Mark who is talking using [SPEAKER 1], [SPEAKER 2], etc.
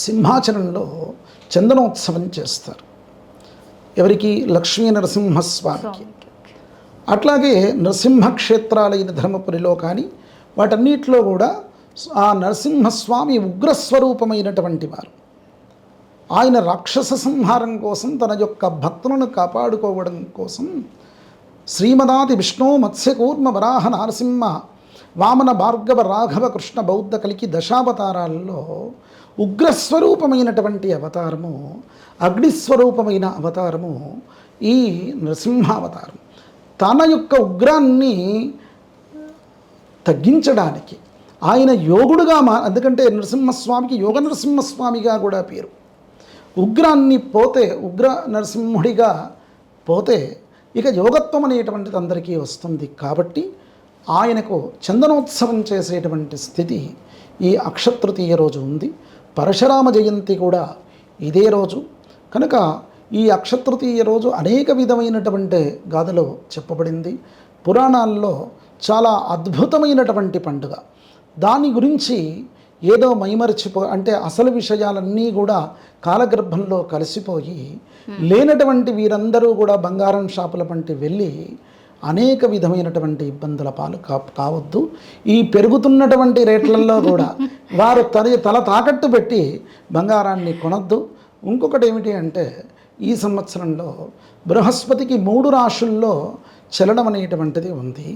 [SPEAKER 1] సింహాచలంలో చందనోత్సవం చేస్తారు. ఎవరికి? లక్ష్మీ నరసింహస్వామికి. అట్లాగే నరసింహ క్షేత్రాలైన ధర్మపురిలో కానీ వాటన్నిటిలో కూడా ఆ నరసింహస్వామి ఉగ్రస్వరూపమైనటువంటి వారు. ఆయన రాక్షస సంహారం కోసం తన యొక్క భక్తులను కాపాడుకోవడం కోసం శ్రీమదాది విష్ణు మత్స్యకూర్మ వరాహ నారసింహ వామన భార్గవ రాఘవ కృష్ణ బౌద్ధ కలికి దశావతారాల్లో ఉగ్రస్వరూపమైనటువంటి అవతారము, అగ్నిస్వరూపమైన అవతారము ఈ నరసింహావతారం. తన యొక్క ఉగ్రాన్ని తగ్గించడానికి ఆయన యోగుడుగా ఎందుకంటే నరసింహస్వామికి యోగ నరసింహస్వామిగా కూడా పేరు. ఉగ్రాన్ని పోతే, ఉగ్ర నరసింహుడిగా పోతే ఇక యోగత్వం అనేటువంటిది అందరికీ వస్తుంది. కాబట్టి ఆయనకు చందనోత్సవం చేసేటువంటి స్థితి ఈ అక్షతృతీయ రోజు ఉంది. పరశురామ జయంతి కూడా ఇదే రోజు కనుక ఈ అక్షతృతీయ రోజు అనేక విధమైనటువంటి గాథలో చెప్పబడింది. పురాణాల్లో చాలా అద్భుతమైనటువంటి పండుగ. దాని గురించి ఏదో అంటే అసలు విషయాలన్నీ కూడా కాలగర్భంలో కలిసిపోయి లేనటువంటి వీరందరూ కూడా బంగారం షాపుల పంటి వెళ్ళి అనేక విధమైనటువంటి ఇబ్బందుల పాలు కావద్దు. ఈ పెరుగుతున్నటువంటి రేట్లలో కూడా వారు తల తాకట్టు పెట్టి బంగారాన్ని కొనద్దు. ఇంకొకటి ఏమిటి అంటే ఈ సంవత్సరంలో బృహస్పతికి 3 రాశుల్లో చలనం అనేటువంటిది ఉంది.